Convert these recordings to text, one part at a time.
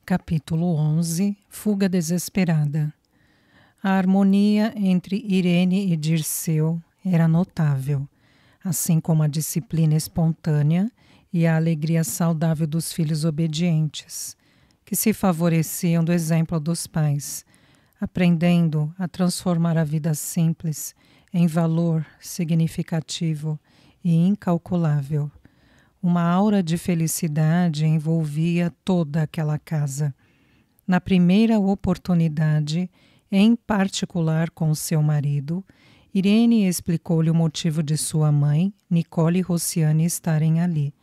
Capítulo 11 – Fuga desesperada. A harmonia entre Irene e Dirceu era notável, assim como a disciplina espontânea e a alegria saudável dos filhos obedientes, que se favoreciam do exemplo dos pais, aprendendo a transformar a vida simples em valor significativo e incalculável. Uma aura de felicidade envolvia toda aquela casa. Na primeira oportunidade, em particular com seu marido, Irene explicou-lhe o motivo de sua mãe, Nicole e Rociane, estarem ali.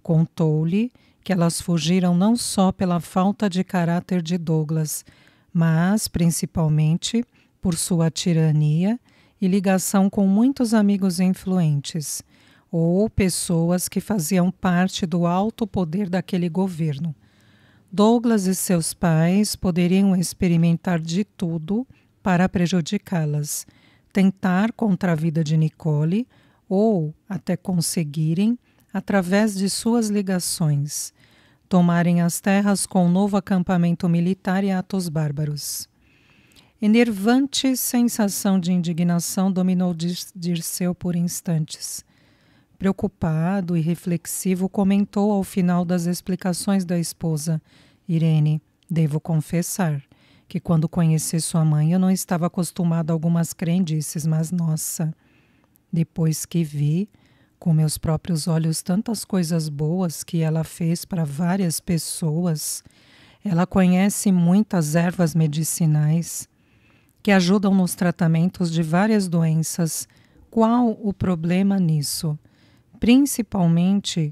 Contou-lhe que elas fugiram não só pela falta de caráter de Douglas, mas, principalmente, por sua tirania e ligação com muitos amigos influentes, ou pessoas que faziam parte do alto poder daquele governo. Douglas e seus pais poderiam experimentar de tudo para prejudicá-las, tentar contra a vida de Nicole ou até conseguirem, através de suas ligações, tomarem as terras com um novo acampamento militar e atos bárbaros. Enervante sensação de indignação dominou Dirceu por instantes. Preocupado e reflexivo, comentou ao final das explicações da esposa: Irene, devo confessar que quando conheci sua mãe eu não estava acostumado a algumas crendices, mas nossa, depois que vi com meus próprios olhos tantas coisas boas que ela fez para várias pessoas, ela conhece muitas ervas medicinais que ajudam nos tratamentos de várias doenças. Qual o problema nisso? Principalmente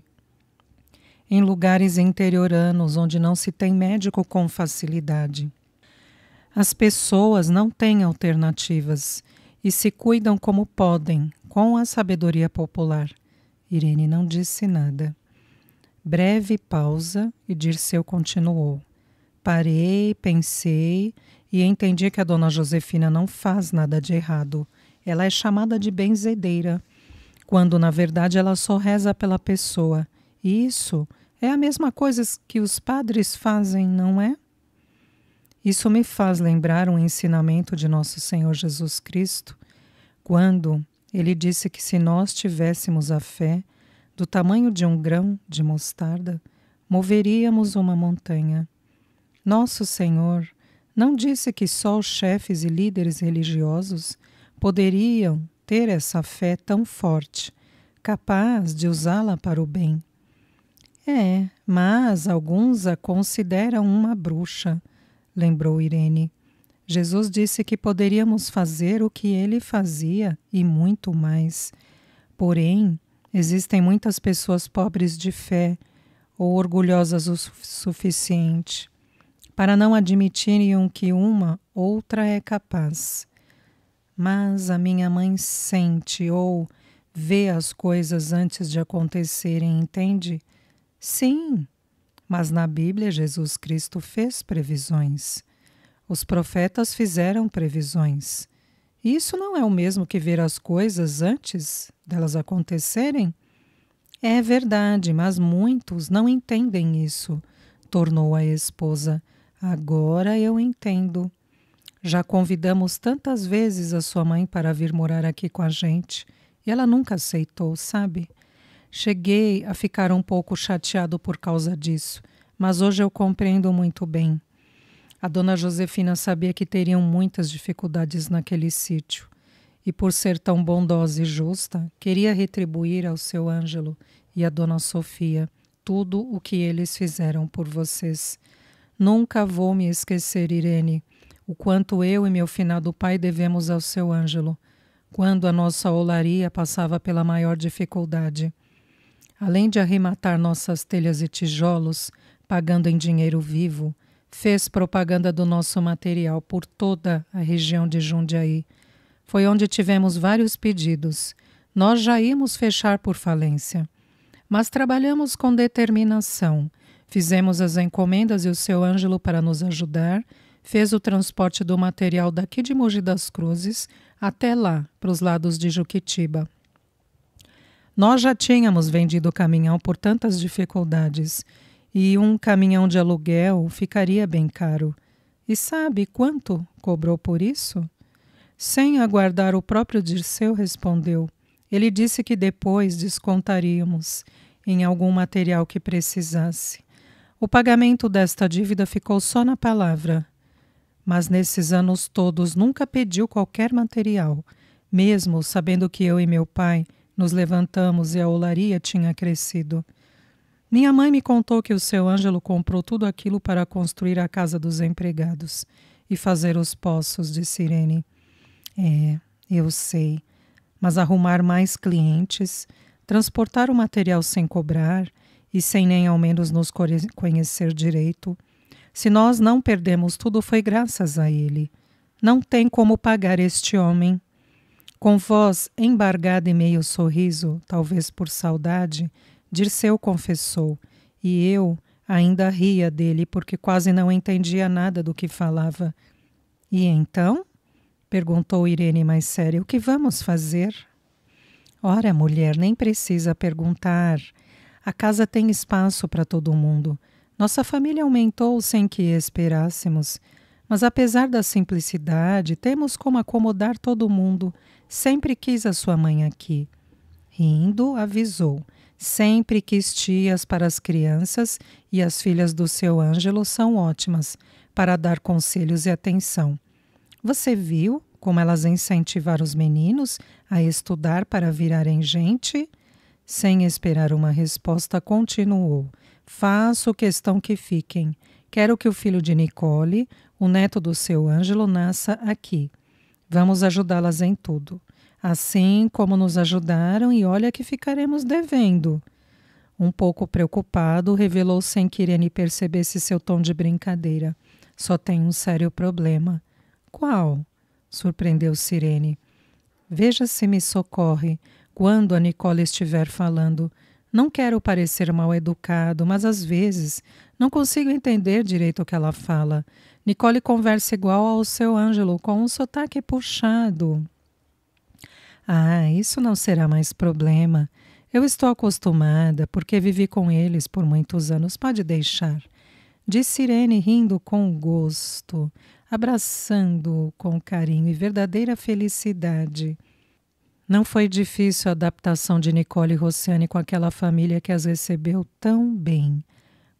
em lugares interioranos, onde não se tem médico com facilidade. As pessoas não têm alternativas e se cuidam como podem, com a sabedoria popular. Irene não disse nada. Breve pausa e Dirceu continuou. Parei, pensei e entendi que a dona Josefina não faz nada de errado. Ela é chamada de benzedeira, quando na verdade ela só reza pela pessoa. Isso é a mesma coisa que os padres fazem, não é? Isso me faz lembrar um ensinamento de nosso Senhor Jesus Cristo, quando ele disse que se nós tivéssemos a fé do tamanho de um grão de mostarda, moveríamos uma montanha. Nosso Senhor não disse que só os chefes e líderes religiosos poderiam ter essa fé tão forte, capaz de usá-la para o bem. Mas alguns a consideram uma bruxa, lembrou Irene. Jesus disse que poderíamos fazer o que ele fazia e muito mais. Porém, existem muitas pessoas pobres de fé ou orgulhosas o suficiente para não admitirem que uma outra é capaz. Mas a minha mãe sente ou vê as coisas antes de acontecerem, entende? Sim, mas na Bíblia Jesus Cristo fez previsões. Os profetas fizeram previsões. Isso não é o mesmo que ver as coisas antes delas acontecerem? É verdade, mas muitos não entendem isso, tornou a esposa. Agora eu entendo. Já convidamos tantas vezes a sua mãe para vir morar aqui com a gente e ela nunca aceitou, sabe? Cheguei a ficar um pouco chateado por causa disso, mas hoje eu compreendo muito bem. A dona Josefina sabia que teriam muitas dificuldades naquele sítio e, por ser tão bondosa e justa, queria retribuir ao seu Ângelo e à dona Sofia tudo o que eles fizeram por vocês. Nunca vou me esquecer, Irene, o quanto eu e meu finado pai devemos ao seu Ângelo, quando a nossa olaria passava pela maior dificuldade. Além de arrematar nossas telhas e tijolos, pagando em dinheiro vivo, fez propaganda do nosso material por toda a região de Jundiaí. Foi onde tivemos vários pedidos. Nós já íamos fechar por falência. Mas trabalhamos com determinação. Fizemos as encomendas e o seu Ângelo, para nos ajudar, fez o transporte do material daqui de Mogi das Cruzes até lá, para os lados de Juquitiba. Nós já tínhamos vendido o caminhão por tantas dificuldades e um caminhão de aluguel ficaria bem caro. E sabe quanto cobrou por isso? Sem aguardar, o próprio Dirceu respondeu. Ele disse que depois descontaríamos em algum material que precisasse. O pagamento desta dívida ficou só na palavra, mas nesses anos todos nunca pediu qualquer material, mesmo sabendo que eu e meu pai nos levantamos e a olaria tinha crescido. Minha mãe me contou que o seu Ângelo comprou tudo aquilo para construir a casa dos empregados e fazer os poços, disse Irene. É, eu sei, mas arrumar mais clientes, transportar o material sem cobrar e sem nem ao menos nos conhecer direito. Se nós não perdemos tudo, foi graças a ele. Não tem como pagar este homem. Com voz embargada e meio sorriso, talvez por saudade, Dirceu confessou, e eu ainda ria dele porque quase não entendia nada do que falava. E então? Perguntou Irene mais séria. O que vamos fazer? Ora, mulher, nem precisa perguntar. A casa tem espaço para todo mundo. Nossa família aumentou sem que esperássemos. Mas apesar da simplicidade, temos como acomodar todo mundo. Sempre quis a sua mãe aqui. Rindo, avisou. Sempre quis tias para as crianças e as filhas do seu Ângelo são ótimas para dar conselhos e atenção. Você viu como elas incentivaram os meninos a estudar para virarem gente? Sem esperar uma resposta, continuou. Faço questão que fiquem. Quero que o filho de Nicole, o neto do seu Ângelo, nasça aqui. Vamos ajudá-las em tudo. Assim como nos ajudaram, e olha que ficaremos devendo. Um pouco preocupado, revelou sem que Irene percebesse seu tom de brincadeira. Só tem um sério problema. Qual? Surpreendeu-se Irene. Veja se me socorre quando a Nicole estiver falando. Não quero parecer mal educado, mas às vezes não consigo entender direito o que ela fala. Nicole conversa igual ao seu Ângelo, com um sotaque puxado. Ah, isso não será mais problema. Eu estou acostumada, porque vivi com eles por muitos anos. Pode deixar. Disse Irene, rindo com gosto, abraçando-o com carinho e verdadeira felicidade. Não foi difícil a adaptação de Nicole e Rossiane com aquela família que as recebeu tão bem,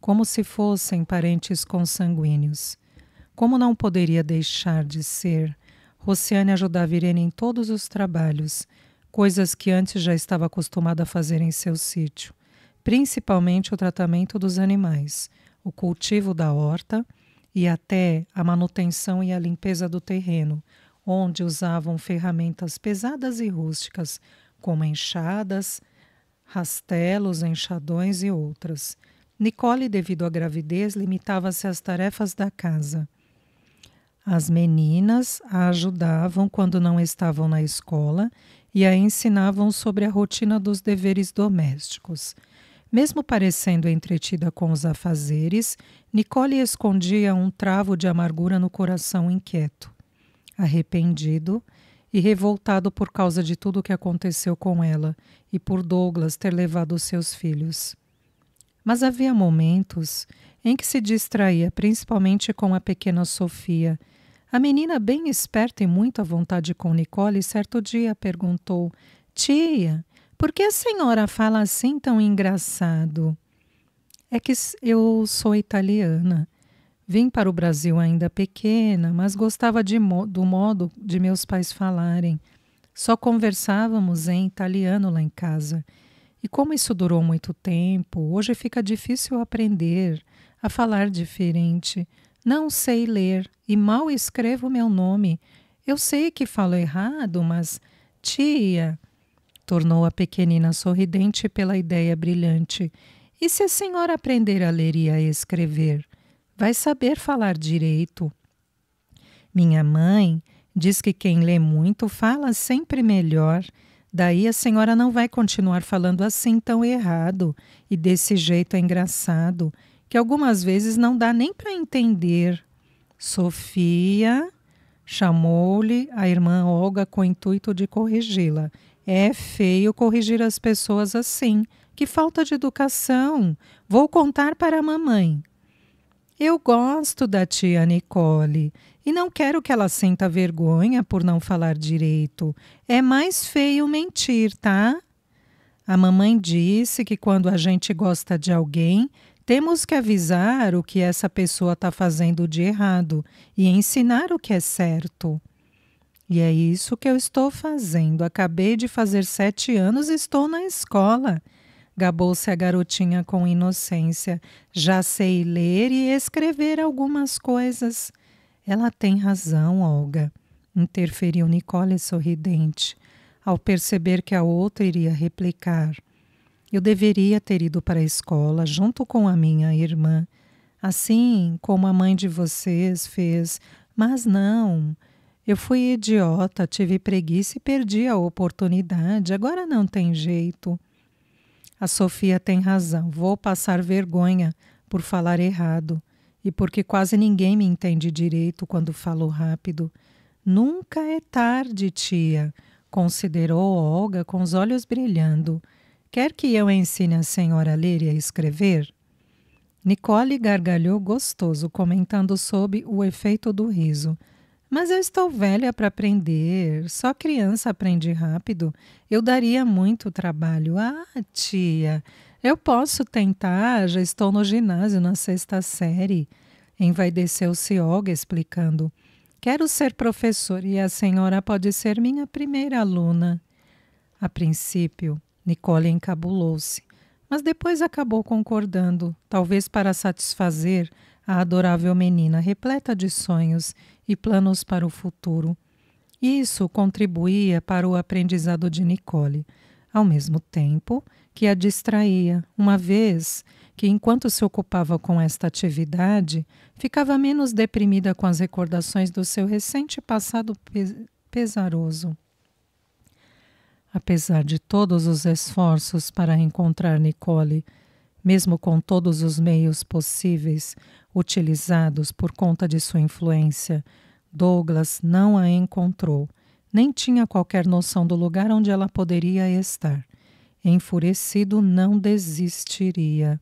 como se fossem parentes consanguíneos. Como não poderia deixar de ser, Rossiane ajudava Irene em todos os trabalhos, coisas que antes já estava acostumada a fazer em seu sítio, principalmente o tratamento dos animais, o cultivo da horta e até a manutenção e a limpeza do terreno, onde usavam ferramentas pesadas e rústicas, como enxadas, rastelos, enxadões e outras. Nicole, devido à gravidez, limitava-se às tarefas da casa. As meninas a ajudavam quando não estavam na escola e a ensinavam sobre a rotina dos deveres domésticos. Mesmo parecendo entretida com os afazeres, Nicole escondia um travo de amargura no coração inquieto. Arrependido e revoltado por causa de tudo o que aconteceu com ela e por Douglas ter levado os seus filhos. Mas havia momentos em que se distraía, principalmente com a pequena Sofia. A menina, bem esperta e muito à vontade com Nicole, certo dia perguntou: Tia, por que a senhora fala assim tão engraçado? É que eu sou italiana. Vim para o Brasil ainda pequena, mas gostava do modo de meus pais falarem. Só conversávamos em italiano lá em casa. E como isso durou muito tempo, hoje fica difícil aprender a falar diferente. Não sei ler e mal escrevo meu nome. Eu sei que falo errado, mas... Tia, tornou a pequenina sorridente pela ideia brilhante. E se a senhora aprender a ler e a escrever? Vai saber falar direito. Minha mãe diz que quem lê muito fala sempre melhor. Daí a senhora não vai continuar falando assim tão errado e desse jeito engraçado, que algumas vezes não dá nem para entender. Sofia chamou-lhe a irmã Olga com o intuito de corrigi-la. É feio corrigir as pessoas assim, Que falta de educação! Vou contar para a mamãe. Eu gosto da tia Nicole e não quero que ela sinta vergonha por não falar direito. É mais feio mentir, tá? A mamãe disse que quando a gente gosta de alguém, temos que avisar o que essa pessoa está fazendo de errado e ensinar o que é certo. E é isso que eu estou fazendo. Acabei de fazer 7 anos e estou na escola. Gabou-se a garotinha com inocência. Já sei ler e escrever algumas coisas. Ela tem razão, Olga, interferiu Nicole sorridente, ao perceber que a outra iria replicar. Eu deveria ter ido para a escola junto com a minha irmã, assim como a mãe de vocês fez, mas não. Eu fui idiota, tive preguiça e perdi a oportunidade. Agora não tem jeito. A Sofia tem razão. Vou passar vergonha por falar errado e porque quase ninguém me entende direito quando falo rápido. Nunca é tarde, tia, considerou Olga com os olhos brilhando. Quer que eu ensine a senhora a ler e a escrever? Nicole gargalhou gostoso, comentando sob o efeito do riso. Mas eu estou velha para aprender. Só criança aprende rápido. Eu daria muito trabalho. Ah, tia, eu posso tentar. Já estou no ginásio na 6ª série. Envaideceu-se Olga explicando. Quero ser professor e a senhora pode ser minha primeira aluna. A princípio, Nicole encabulou-se, mas depois acabou concordando, talvez para satisfazer a adorável menina repleta de sonhos e planos para o futuro. Isso contribuía para o aprendizado de Nicole, ao mesmo tempo que a distraía, uma vez que, enquanto se ocupava com esta atividade, ficava menos deprimida com as recordações do seu recente passado pesaroso. Apesar de todos os esforços para encontrar Nicole, mesmo com todos os meios possíveis utilizados por conta de sua influência, Douglas não a encontrou, nem tinha qualquer noção do lugar onde ela poderia estar. Enfurecido, não desistiria.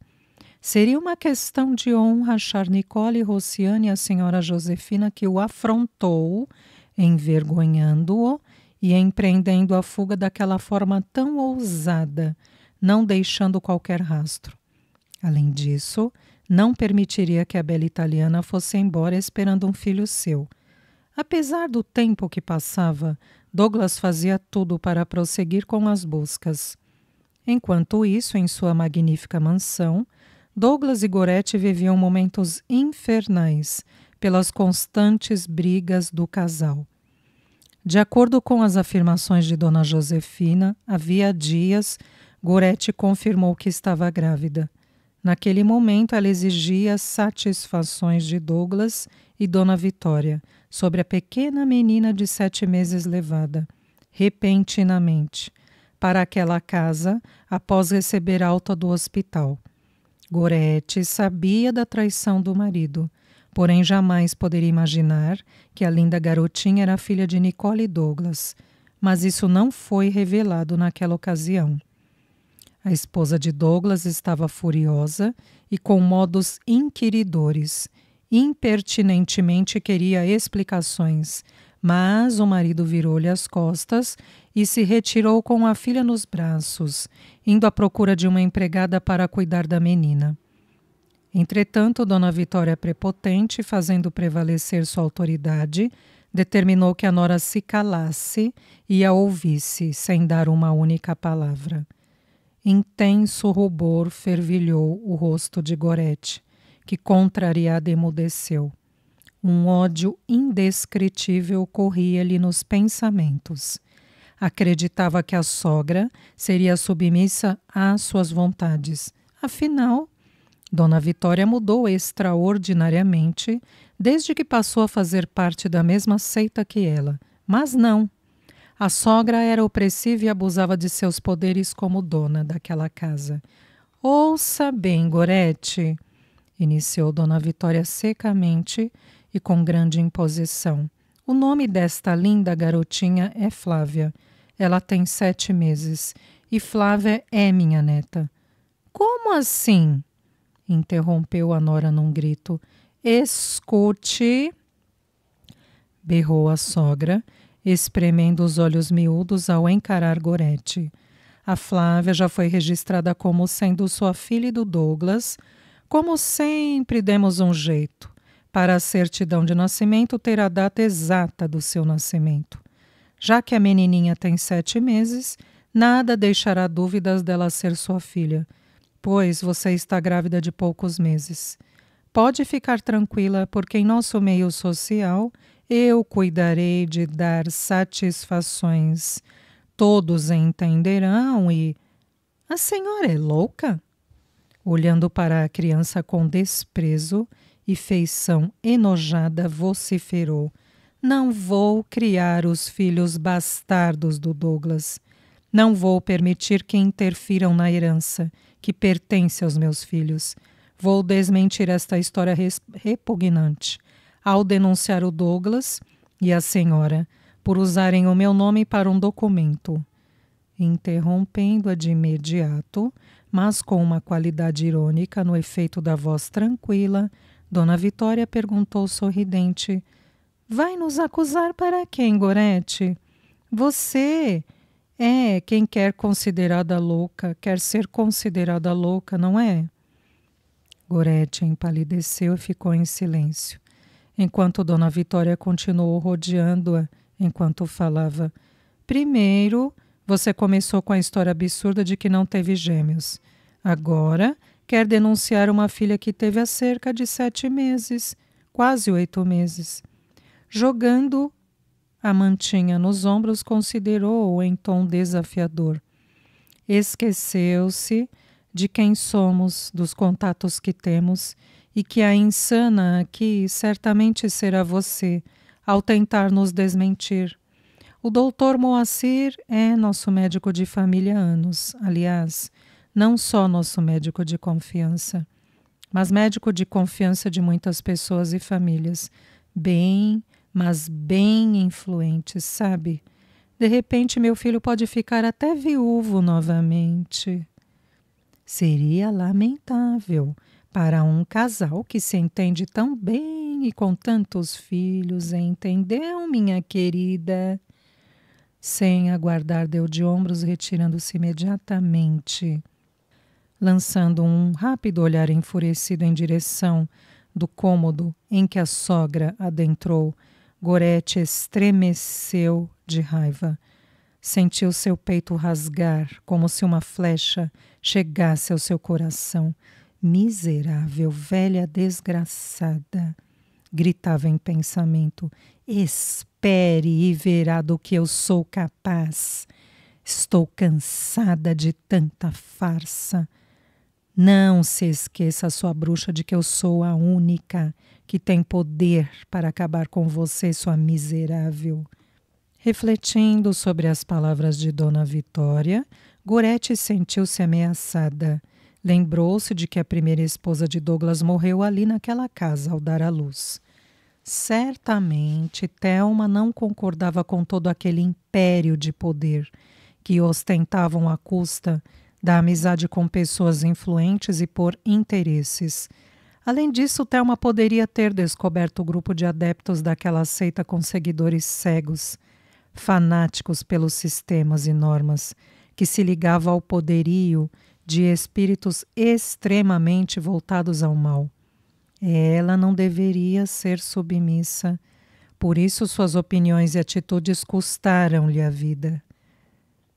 Seria uma questão de honra achar Nicole Rossiani e a senhora Josefina, que o afrontou, envergonhando-o e empreendendo a fuga daquela forma tão ousada, não deixando qualquer rastro. Além disso, não permitiria que a bela italiana fosse embora esperando um filho seu. Apesar do tempo que passava, Douglas fazia tudo para prosseguir com as buscas. Enquanto isso, em sua magnífica mansão, Douglas e Gorete viviam momentos infernais pelas constantes brigas do casal. De acordo com as afirmações de Dona Josefina, havia dias, Gorete confirmou que estava grávida. Naquele momento, ela exigia satisfações de Douglas e Dona Vitória sobre a pequena menina de 7 meses levada, repentinamente, para aquela casa após receber alta do hospital. Gorete sabia da traição do marido, porém jamais poderia imaginar que a linda garotinha era filha de Nicole e Douglas, mas isso não foi revelado naquela ocasião. A esposa de Douglas estava furiosa e com modos inquiridores. Impertinentemente queria explicações, mas o marido virou-lhe as costas e se retirou com a filha nos braços, indo à procura de uma empregada para cuidar da menina. Entretanto, Dona Vitória prepotente, fazendo prevalecer sua autoridade, determinou que a nora se calasse e a ouvisse, sem dar uma única palavra. Intenso rubor fervilhou o rosto de Gorete, que contrariada emudeceu. Um ódio indescritível corria-lhe nos pensamentos. Acreditava que a sogra seria submissa às suas vontades. Afinal, Dona Vitória mudou extraordinariamente desde que passou a fazer parte da mesma seita que ela. Mas não. A sogra era opressiva e abusava de seus poderes como dona daquela casa. Ouça bem, Gorete, iniciou Dona Vitória secamente e com grande imposição. O nome desta linda garotinha é Flávia. Ela tem 7 meses e Flávia é minha neta. Como assim? Interrompeu a nora num grito. Escute, berrou a sogra, espremendo os olhos miúdos ao encarar Gorete. A Flávia já foi registrada como sendo sua filha e do Douglas. Como sempre, demos um jeito. Para a certidão de nascimento ter a data exata do seu nascimento. Já que a menininha tem 7 meses, nada deixará dúvidas dela ser sua filha, pois você está grávida de poucos meses. Pode ficar tranquila, porque em nosso meio social eu cuidarei de dar satisfações. Todos entenderão e... A senhora é louca? Olhando para a criança com desprezo e feição enojada, vociferou. Não vou criar os filhos bastardos do Douglas. Não vou permitir que interfiram na herança que pertence aos meus filhos. Vou desmentir esta história repugnante ao denunciar o Douglas e a senhora por usarem o meu nome para um documento. Interrompendo-a de imediato, mas com uma qualidade irônica no efeito da voz tranquila, Dona Vitória perguntou sorridente: vai nos acusar para quem, Gorete? Você é quem quer ser considerada louca, não é? Gorete empalideceu e ficou em silêncio, enquanto Dona Vitória continuou rodeando-a enquanto falava. Primeiro, você começou com a história absurda de que não teve gêmeos. Agora, quer denunciar uma filha que teve há cerca de 7 meses, quase 8 meses. Jogando a mantinha nos ombros, considerou-o em tom desafiador. Esqueceu-se de quem somos, dos contatos que temos, e que a insana aqui certamente será você, ao tentar nos desmentir. O doutor Moacir é nosso médico de família há anos, aliás, não só nosso médico de confiança, mas médico de confiança de muitas pessoas e famílias, mas bem influentes, sabe? De repente, meu filho pode ficar até viúvo novamente. Seria lamentável para um casal que se entende tão bem e com tantos filhos, entendeu, minha querida? Sem aguardar, deu de ombros, retirando-se imediatamente. Lançando um rápido olhar enfurecido em direção do cômodo em que a sogra adentrou, Gorete estremeceu de raiva. Sentiu seu peito rasgar, como se uma flecha chegasse ao seu coração. Miserável, velha desgraçada! Gritava em pensamento. Espere e verá do que eu sou capaz. Estou cansada de tanta farsa. Não se esqueça, sua bruxa, de que eu sou a única que tem poder para acabar com você, sua miserável. Refletindo sobre as palavras de Dona Vitória, Gorete sentiu-se ameaçada. Lembrou-se de que a primeira esposa de Douglas morreu ali naquela casa ao dar à luz. Certamente, Thelma não concordava com todo aquele império de poder que ostentavam à custa da amizade com pessoas influentes e por interesses. Além disso, Thelma poderia ter descoberto o grupo de adeptos daquela seita com seguidores cegos, fanáticos pelos sistemas e normas, que se ligava ao poderio de espíritos extremamente voltados ao mal. Ela não deveria ser submissa, por isso suas opiniões e atitudes custaram-lhe a vida.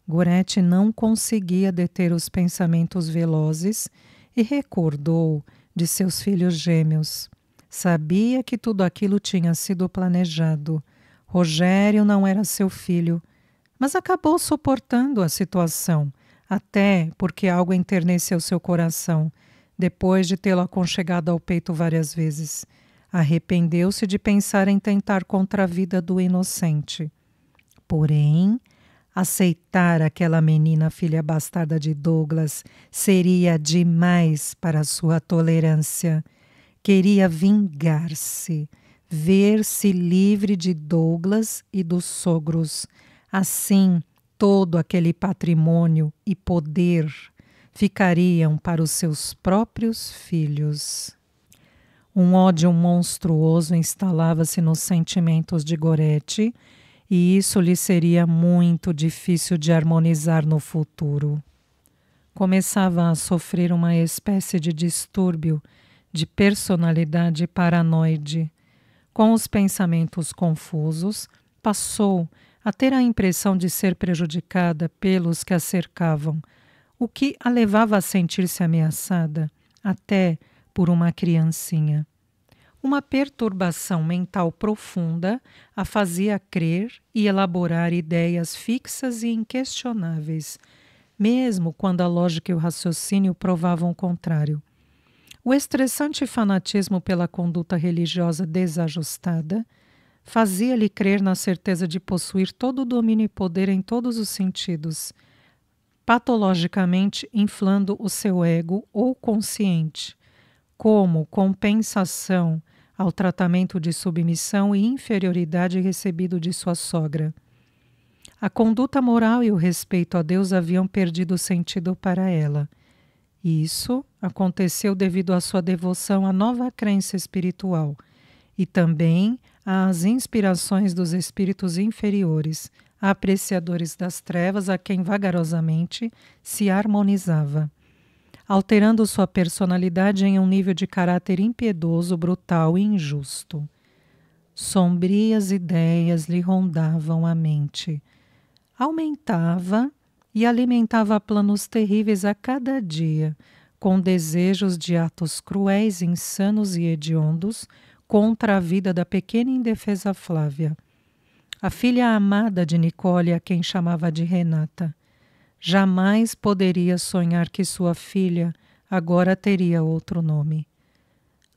Gorete não conseguia deter os pensamentos velozes e recordou de seus filhos gêmeos. Sabia que tudo aquilo tinha sido planejado. Rogério não era seu filho, mas acabou suportando a situação, até porque algo enterneceu seu coração, depois de tê-lo aconchegado ao peito várias vezes. Arrependeu-se de pensar em tentar contra a vida do inocente. Porém, aceitar aquela menina filha bastarda de Douglas seria demais para sua tolerância. Queria vingar-se, ver-se livre de Douglas e dos sogros. Assim, todo aquele patrimônio e poder ficariam para os seus próprios filhos. Um ódio monstruoso instalava-se nos sentimentos de Gorete, e isso lhe seria muito difícil de harmonizar no futuro. Começava a sofrer uma espécie de distúrbio de personalidade paranoide. Com os pensamentos confusos, passou a ter a impressão de ser prejudicada pelos que a cercavam, o que a levava a sentir-se ameaçada, até por uma criancinha. Uma perturbação mental profunda a fazia crer e elaborar ideias fixas e inquestionáveis, mesmo quando a lógica e o raciocínio provavam o contrário. O estressante fanatismo pela conduta religiosa desajustada fazia-lhe crer na certeza de possuir todo o domínio e poder em todos os sentidos, patologicamente inflando o seu ego ou consciente, como compensação ao tratamento de submissão e inferioridade recebido de sua sogra. A conduta moral e o respeito a Deus haviam perdido sentido para ela. Isso aconteceu devido à sua devoção à nova crença espiritual e também às inspirações dos espíritos inferiores, apreciadores das trevas a quem vagarosamente se harmonizava, alterando sua personalidade em um nível de caráter impiedoso, brutal e injusto. Sombrias ideias lhe rondavam a mente. Aumentava e alimentava planos terríveis a cada dia, com desejos de atos cruéis, insanos e hediondos contra a vida da pequena e indefesa Flávia, a filha amada de Nicole, a quem chamava de Renata. Jamais poderia sonhar que sua filha agora teria outro nome.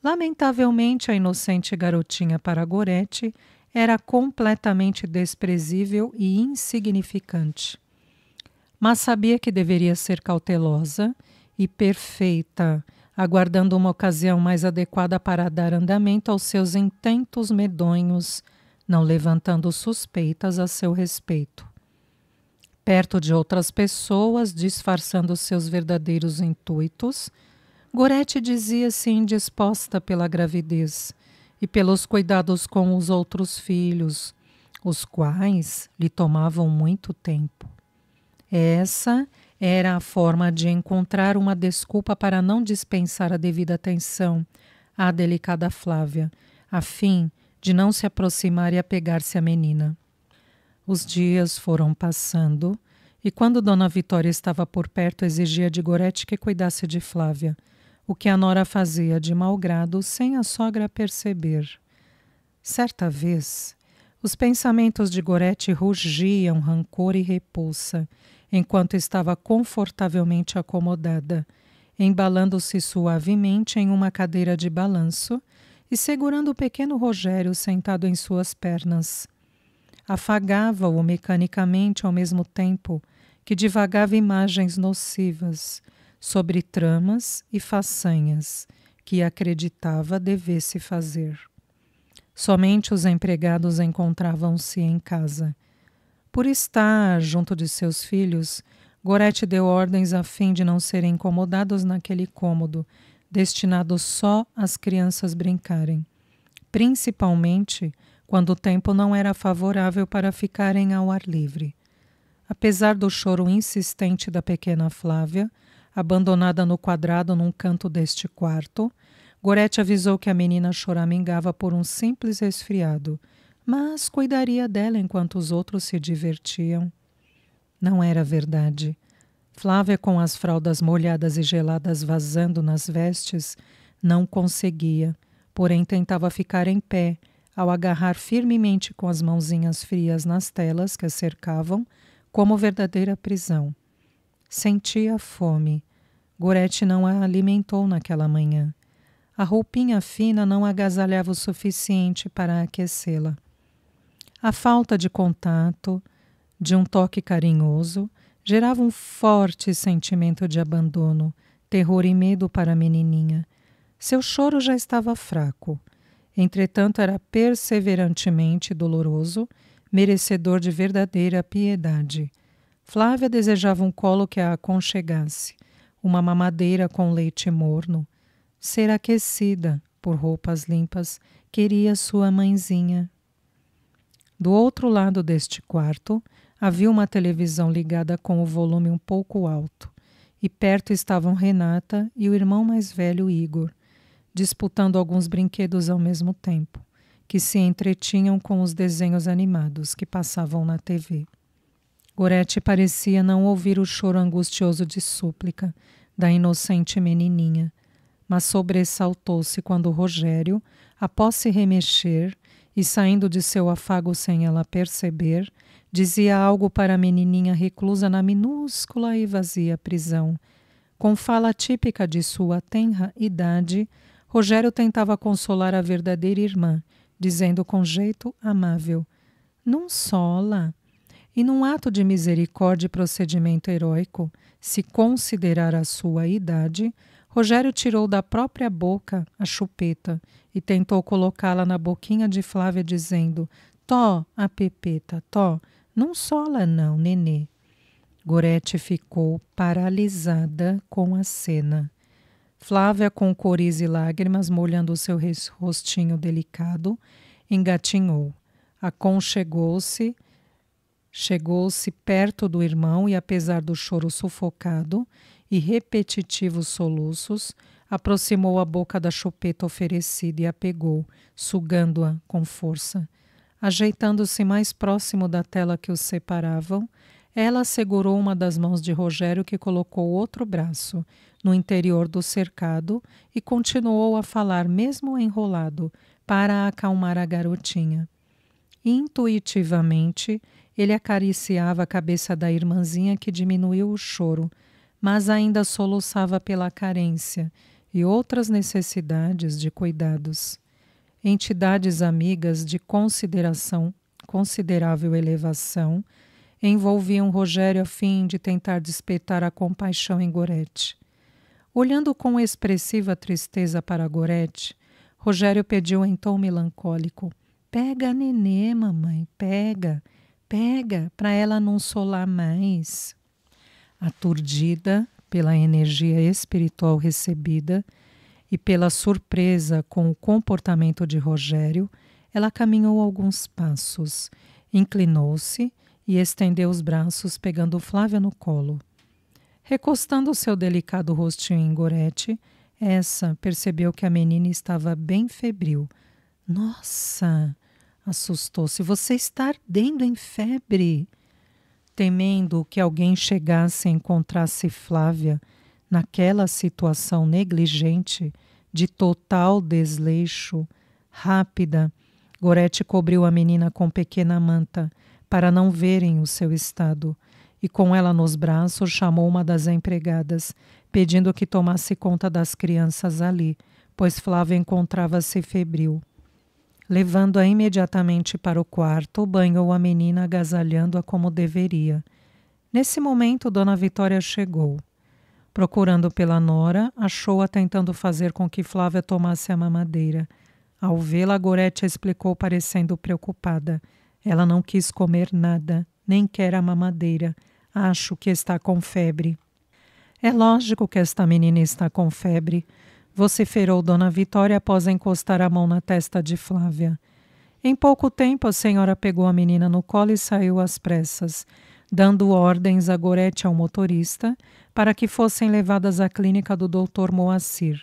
Lamentavelmente, a inocente garotinha para Gorete era completamente desprezível e insignificante. Mas sabia que deveria ser cautelosa e perfeita, aguardando uma ocasião mais adequada para dar andamento aos seus intentos medonhos, não levantando suspeitas a seu respeito. Perto de outras pessoas, disfarçando seus verdadeiros intuitos, Gorete dizia-se indisposta pela gravidez e pelos cuidados com os outros filhos, os quais lhe tomavam muito tempo. Essa era a forma de encontrar uma desculpa para não dispensar a devida atenção à delicada Flávia, a fim de não se aproximar e apegar-se à menina. Os dias foram passando e quando Dona Vitória estava por perto exigia de Gorete que cuidasse de Flávia, o que a nora fazia de mau grado sem a sogra perceber. Certa vez, os pensamentos de Gorete rugiam rancor e repulsa, enquanto estava confortavelmente acomodada, embalando-se suavemente em uma cadeira de balanço e segurando o pequeno Rogério sentado em suas pernas. Afagava-o mecanicamente ao mesmo tempo que divagava imagens nocivas sobre tramas e façanhas que acreditava devesse fazer. Somente os empregados encontravam-se em casa. Por estar junto de seus filhos, Gorete deu ordens a fim de não serem incomodados naquele cômodo, destinado só às crianças brincarem, principalmente quando o tempo não era favorável para ficarem ao ar livre. Apesar do choro insistente da pequena Flávia, abandonada no quadrado num canto deste quarto, Gorete avisou que a menina choramingava por um simples resfriado, mas cuidaria dela enquanto os outros se divertiam. Não era verdade. Flávia, com as fraldas molhadas e geladas vazando nas vestes, não conseguia, porém tentava ficar em pé, ao agarrar firmemente com as mãozinhas frias nas telas que a cercavam, como verdadeira prisão. Sentia fome. Gorete não a alimentou naquela manhã. A roupinha fina não agasalhava o suficiente para aquecê-la. A falta de contato, de um toque carinhoso, gerava um forte sentimento de abandono, terror e medo para a menininha. Seu choro já estava fraco. Entretanto, era perseverantemente doloroso, merecedor de verdadeira piedade. Flávia desejava um colo que a aconchegasse, uma mamadeira com leite morno, ser aquecida por roupas limpas, queria sua mãezinha. Do outro lado deste quarto, havia uma televisão ligada com o volume um pouco alto, e perto estavam Renata e o irmão mais velho, Igor, disputando alguns brinquedos ao mesmo tempo, que se entretinham com os desenhos animados que passavam na TV. Gorete parecia não ouvir o choro angustioso de súplica da inocente menininha, mas sobressaltou-se quando Rogério, após se remexer e saindo de seu afago sem ela perceber, dizia algo para a menininha reclusa na minúscula e vazia prisão. Com fala típica de sua tenra idade, Rogério tentava consolar a verdadeira irmã, dizendo com jeito amável: "Não sola." E num ato de misericórdia e procedimento heróico, se considerar a sua idade, Rogério tirou da própria boca a chupeta e tentou colocá-la na boquinha de Flávia, dizendo: "Tó, a pepeta, tó, não sola não, nenê." Gorete ficou paralisada com a cena. Flávia, com coriza e lágrimas molhando o seu rostinho delicado, engatinhou, aconchegou-se, chegou-se perto do irmão e, apesar do choro sufocado e repetitivos soluços, aproximou a boca da chupeta oferecida e a pegou, sugando-a com força. Ajeitando-se mais próximo da tela que os separavam, ela segurou uma das mãos de Rogério, que colocou o outro braço no interior do cercado e continuou a falar, mesmo enrolado, para acalmar a garotinha. Intuitivamente, ele acariciava a cabeça da irmãzinha, que diminuiu o choro, mas ainda soluçava pela carência e outras necessidades de cuidados. Entidades amigas de considerável elevação envolviam Rogério a fim de tentar despertar a compaixão em Gorete. Olhando com expressiva tristeza para Gorete, Rogério pediu em tom melancólico: "Pega a nenê, mamãe, pega, pega, para ela não solar mais." Aturdida pela energia espiritual recebida e pela surpresa com o comportamento de Rogério, ela caminhou alguns passos, inclinou-se e estendeu os braços, pegando Flávia no colo. Recostando seu delicado rostinho em Gorete, essa percebeu que a menina estava bem febril. "Nossa!" assustou-se. "Você está ardendo em febre." Temendo que alguém chegasse e encontrasse Flávia naquela situação negligente, de total desleixo, rápida, Gorete cobriu a menina com pequena manta para não verem o seu estado, e com ela nos braços chamou uma das empregadas, pedindo que tomasse conta das crianças ali, pois Flávia encontrava-se febril. Levando-a imediatamente para o quarto, banhou a menina, agasalhando-a como deveria. Nesse momento, Dona Vitória chegou. Procurando pela nora, achou-a tentando fazer com que Flávia tomasse a mamadeira. Ao vê-la, Gorete explicou, parecendo preocupada: "Ela não quis comer nada, nem quer a mamadeira. Acho que está com febre." "É lógico que esta menina está com febre", vociferou Dona Vitória após encostar a mão na testa de Flávia. Em pouco tempo, a senhora pegou a menina no colo e saiu às pressas, dando ordens a Gorete e ao motorista para que fossem levadas à clínica do Dr. Moacir.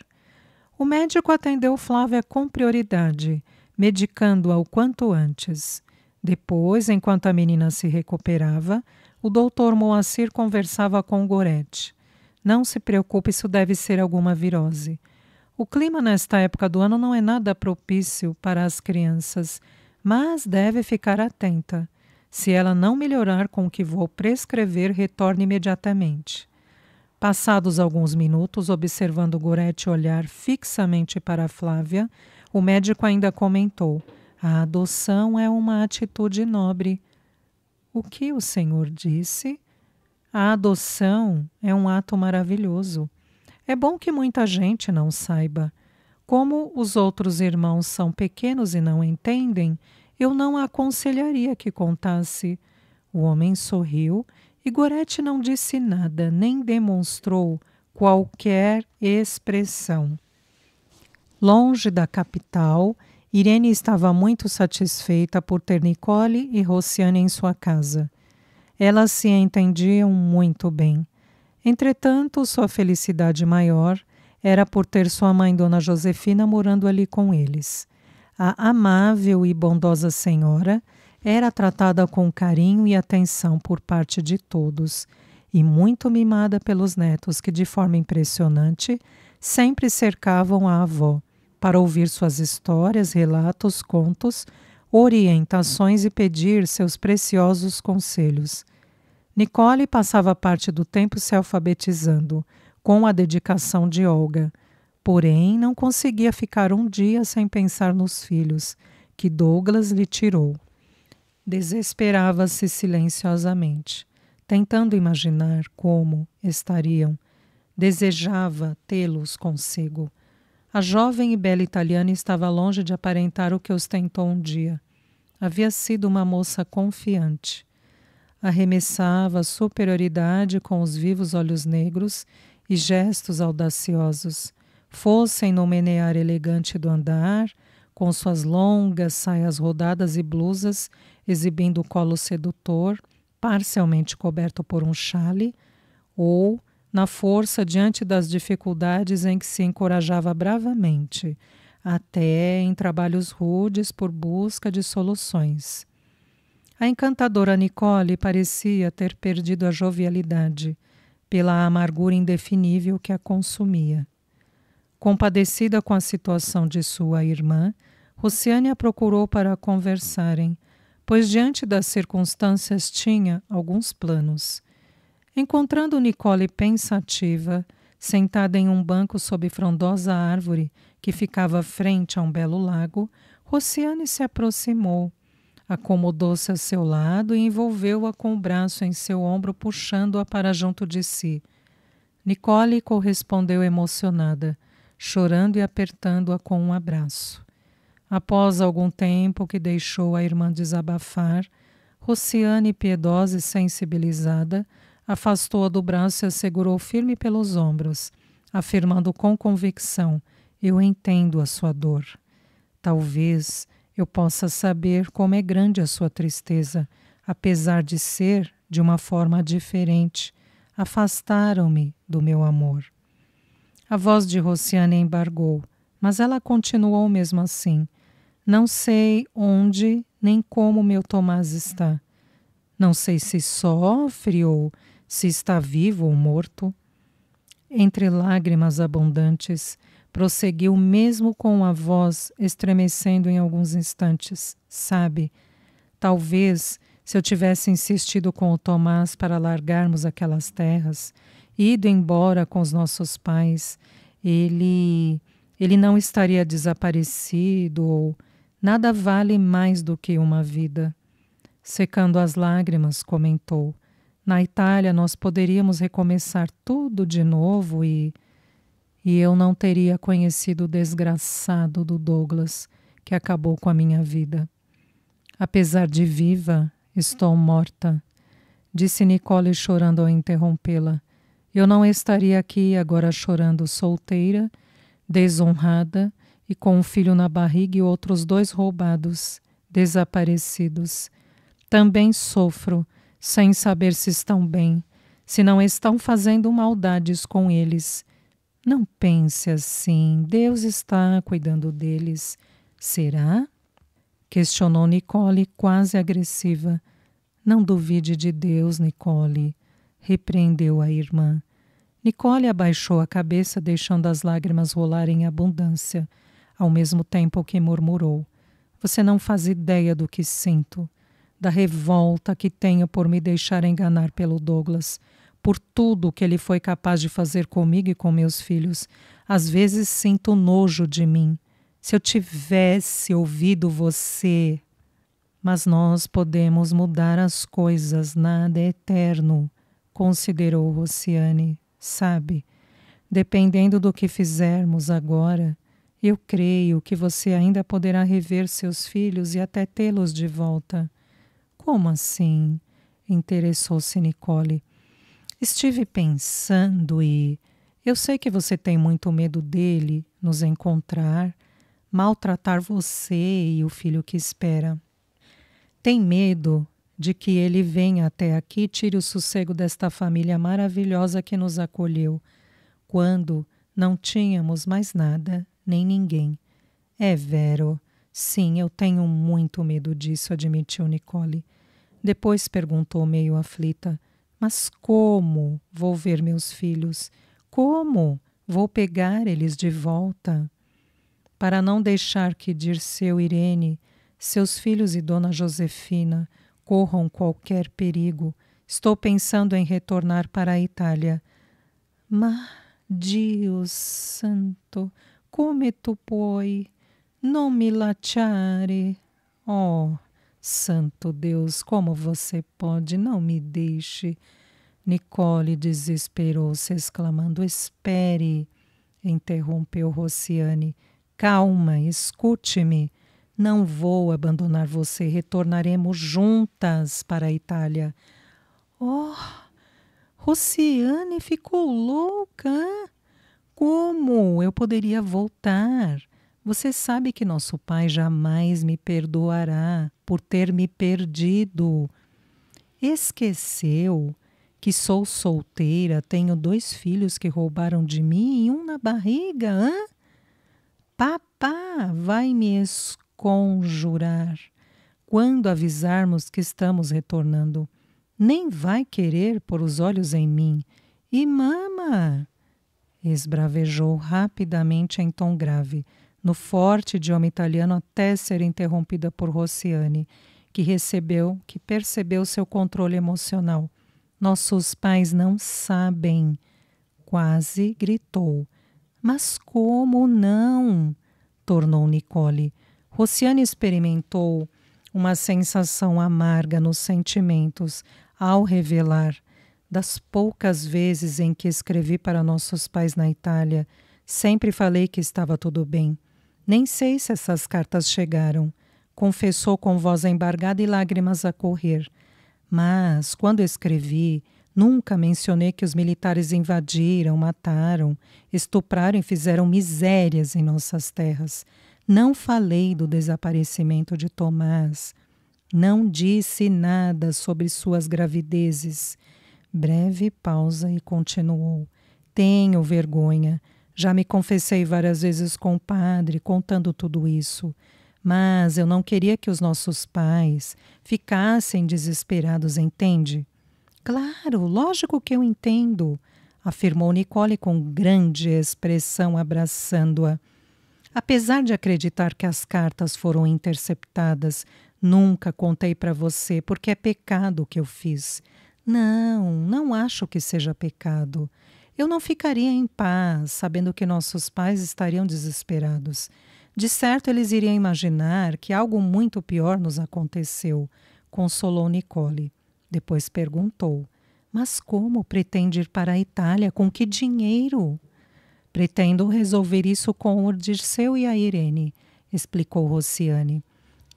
O médico atendeu Flávia com prioridade, medicando-a o quanto antes. Depois, enquanto a menina se recuperava, o Dr. Moacir conversava com Gorete. "Não se preocupe, isso deve ser alguma virose. O clima nesta época do ano não é nada propício para as crianças, mas deve ficar atenta. Se ela não melhorar com o que vou prescrever, retorne imediatamente." Passados alguns minutos, observando Gorete olhar fixamente para Flávia, o médico ainda comentou: "A adoção é uma atitude nobre." "O que o senhor disse?" "A adoção é um ato maravilhoso. É bom que muita gente não saiba. Como os outros irmãos são pequenos e não entendem, eu não aconselharia que contasse." O homem sorriu e Gorete não disse nada, nem demonstrou qualquer expressão. Longe da capital, Irene estava muito satisfeita por ter Nicole e Rossiane em sua casa. Elas se entendiam muito bem. Entretanto, sua felicidade maior era por ter sua mãe, Dona Josefina, morando ali com eles. A amável e bondosa senhora era tratada com carinho e atenção por parte de todos, e muito mimada pelos netos que, de forma impressionante, sempre cercavam a avó, para ouvir suas histórias, relatos, contos, orientações e pedir seus preciosos conselhos. Nicole passava parte do tempo se alfabetizando, com a dedicação de Olga, porém não conseguia ficar um dia sem pensar nos filhos, que Douglas lhe tirou. Desesperava-se silenciosamente, tentando imaginar como estariam. Desejava tê-los consigo. A jovem e bela italiana estava longe de aparentar o que ostentou um dia. Havia sido uma moça confiante. Arremessava superioridade com os vivos olhos negros e gestos audaciosos, fossem no menear elegante do andar, com suas longas saias rodadas e blusas, exibindo o colo sedutor, parcialmente coberto por um chale, ou na força diante das dificuldades em que se encorajava bravamente, até em trabalhos rudes por busca de soluções. A encantadora Nicole parecia ter perdido a jovialidade, pela amargura indefinível que a consumia. Compadecida com a situação de sua irmã, Rossiane a procurou para conversarem, pois diante das circunstâncias tinha alguns planos. Encontrando Nicole pensativa, sentada em um banco sob frondosa árvore que ficava frente a um belo lago, Rossiane se aproximou, acomodou-se a seu lado e envolveu-a com o braço em seu ombro, puxando-a para junto de si. Nicole correspondeu emocionada, chorando e apertando-a com um abraço. Após algum tempo que deixou a irmã desabafar, Rossiane, piedosa e sensibilizada, afastou-a do braço e a segurou firme pelos ombros, afirmando com convicção: eu entendo a sua dor. Talvez eu possa saber como é grande a sua tristeza, apesar de ser de uma forma diferente. Afastaram-me do meu amor. A voz de Rossiane embargou, mas ela continuou mesmo assim. Não sei onde nem como meu Tomás está. Não sei se sofre ou se está vivo ou morto. Entre lágrimas abundantes, prosseguiu mesmo com a voz estremecendo em alguns instantes. Sabe, talvez se eu tivesse insistido com o Tomás para largarmos aquelas terras, ido embora com os nossos pais, ele não estaria desaparecido ou nada vale mais do que uma vida. Secando as lágrimas, comentou: na Itália nós poderíamos recomeçar tudo de novo e eu não teria conhecido o desgraçado do Douglas, que acabou com a minha vida. Apesar de viva, estou morta, disse Nicole chorando ao interrompê-la. Eu não estaria aqui agora chorando solteira, desonrada e com um filho na barriga e outros 2 roubados, desaparecidos. Também sofro, sem saber se estão bem, se não estão fazendo maldades com eles. Não pense assim, Deus está cuidando deles. Será? Questionou Nicole, quase agressiva. Não duvide de Deus, Nicole, repreendeu a irmã. Nicole abaixou a cabeça, deixando as lágrimas rolarem em abundância, ao mesmo tempo que murmurou: você não faz ideia do que sinto, da revolta que tenho por me deixar enganar pelo Douglas, por tudo o que ele foi capaz de fazer comigo e com meus filhos. Às vezes sinto nojo de mim. Se eu tivesse ouvido você... Mas nós podemos mudar as coisas, nada é eterno, considerou Rossiane. Sabe, dependendo do que fizermos agora, eu creio que você ainda poderá rever seus filhos e até tê-los de volta. Como assim? Interessou-se Nicole. Estive pensando e Eu sei que você tem muito medo dele nos encontrar, maltratar você e o filho que espera. Tem medo de que ele venha até aqui e tire o sossego desta família maravilhosa que nos acolheu, quando não tínhamos mais nada, nem ninguém. É, Vero. Sim, eu tenho muito medo disso, admitiu Nicole. Depois perguntou meio aflita, mas como vou ver meus filhos? Como vou pegar eles de volta? Para não deixar que Dirceu e Irene, seus filhos e Dona Josefina, corram qualquer perigo, estou pensando em retornar para a Itália. Ma Dio santo, come tu puoi non me lasciare? Oh, santo Deus, como você pode? Não me deixe. Nicole desesperou-se, exclamando: espere, interrompeu Rociane. Calma, escute-me. Não vou abandonar você, retornaremos juntas para a Itália. Oh, Rociane ficou louca. Como eu poderia voltar? Você sabe que nosso pai jamais me perdoará por ter me perdido. Esqueceu que sou solteira, tenho 2 filhos que roubaram de mim e um na barriga, hã? Papá vai me esconjurar quando avisarmos que estamos retornando. Nem vai querer pôr os olhos em mim. E mama, esbravejou rapidamente em tom grave, no forte idioma italiano, até ser interrompida por Rociane, que percebeu seu controle emocional. Nossos pais não sabem, quase gritou. Mas como não? Tornou Nicole. Rociane experimentou uma sensação amarga nos sentimentos ao revelar: das poucas vezes em que escrevi para nossos pais na Itália, sempre falei que estava tudo bem. Nem sei se essas cartas chegaram, confessou com voz embargada e lágrimas a correr. Mas, quando escrevi, nunca mencionei que os militares invadiram, mataram, estupraram e fizeram misérias em nossas terras. Não falei do desaparecimento de Tomás. Não disse nada sobre suas gravidezes. Breve pausa e continuou. Tenho vergonha. Já me confessei várias vezes com o padre, contando tudo isso. Mas eu não queria que os nossos pais ficassem desesperados, entende? Claro, lógico que eu entendo, afirmou Nicole com grande expressão, abraçando-a. Apesar de acreditar que as cartas foram interceptadas, nunca contei para você porque é pecado o que eu fiz. Não acho que seja pecado. Eu não ficaria em paz sabendo que nossos pais estariam desesperados. De certo, eles iriam imaginar que algo muito pior nos aconteceu, consolou Nicole. Depois perguntou: mas como pretende ir para a Itália? Com que dinheiro? Pretendo resolver isso com o Dirceu e a Irene, explicou Rociane.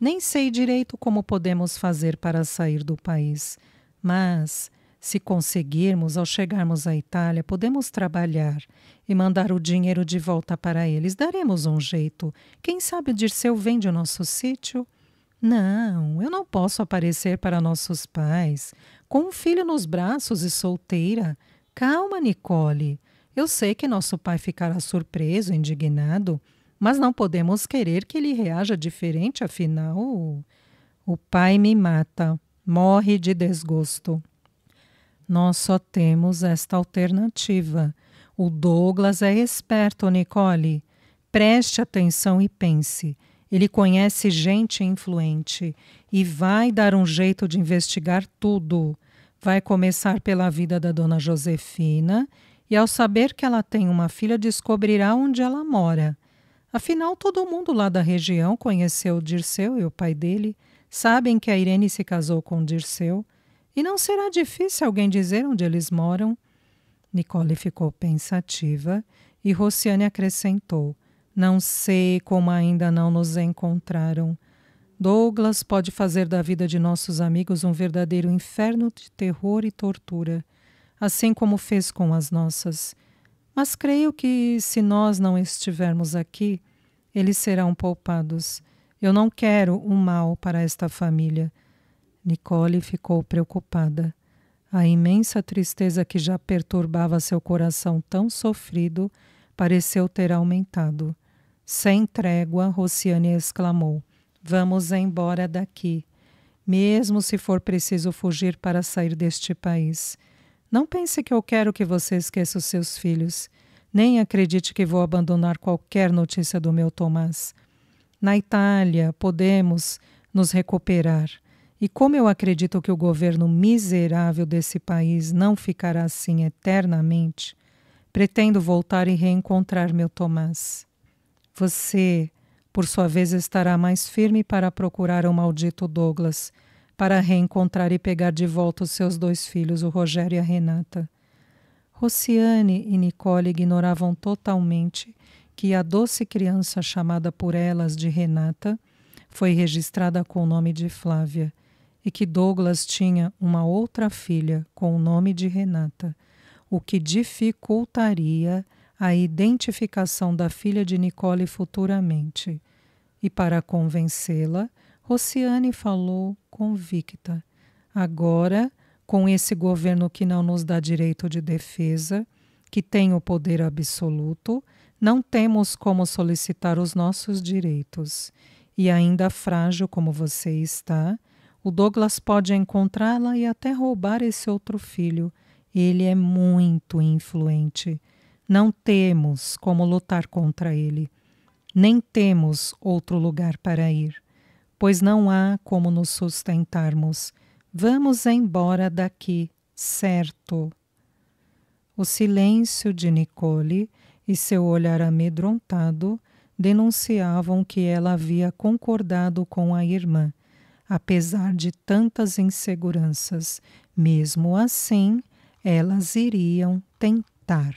Nem sei direito como podemos fazer para sair do país, mas, se conseguirmos, ao chegarmos à Itália, podemos trabalhar e mandar o dinheiro de volta para eles. Daremos um jeito. Quem sabe o Dirceu vende o nosso sítio? Não, eu não posso aparecer para nossos pais com um filho nos braços e solteira. Calma, Nicole. Eu sei que nosso pai ficará surpreso, indignado, mas não podemos querer que ele reaja diferente, afinal, o pai me mata, morre de desgosto. Nós só temos esta alternativa. O Douglas é esperto, Nicole. Preste atenção e pense. Ele conhece gente influente e vai dar um jeito de investigar tudo. Vai começar pela vida da dona Josefina e, ao saber que ela tem uma filha, descobrirá onde ela mora. Afinal, todo mundo lá da região conheceu o Dirceu e o pai dele, sabem que a Irene se casou com o Dirceu, e não será difícil alguém dizer onde eles moram. Nicole ficou pensativa e Rociane acrescentou: não sei como ainda não nos encontraram. Douglas pode fazer da vida de nossos amigos um verdadeiro inferno de terror e tortura, assim como fez com as nossas. Mas creio que, se nós não estivermos aqui, eles serão poupados. Eu não quero o mal para esta família. Nicole ficou preocupada. A imensa tristeza que já perturbava seu coração tão sofrido pareceu ter aumentado. Sem trégua, Rociane exclamou: Vamos embora daqui, mesmo se for preciso fugir para sair deste país. Não pense que eu quero que você esqueça os seus filhos. Nem acredite que vou abandonar qualquer notícia do meu Tomás. Na Itália, podemos nos recuperar. E como eu acredito que o governo miserável desse país não ficará assim eternamente, pretendo voltar e reencontrar meu Tomás. Você, por sua vez, estará mais firme para procurar o maldito Douglas, para reencontrar e pegar de volta os seus 2 filhos, o Rogério e a Renata. Rociane e Nicole ignoravam totalmente que a doce criança chamada por elas de Renata foi registrada com o nome de Flávia e que Douglas tinha uma outra filha com o nome de Renata, o que dificultaria a identificação da filha de Nicole futuramente. E para convencê-la, Rociane falou convicta: agora, com esse governo que não nos dá direito de defesa, que tem o poder absoluto, não temos como solicitar os nossos direitos. E ainda frágil como você está, o Douglas pode encontrá-la e até roubar esse outro filho. Ele é muito influente. Não temos como lutar contra ele. Nem temos outro lugar para ir, pois não há como nos sustentarmos. Vamos embora daqui, certo? O silêncio de Nicole e seu olhar amedrontado denunciavam que ela havia concordado com a irmã, apesar de tantas inseguranças. Mesmo assim, elas iriam tentar.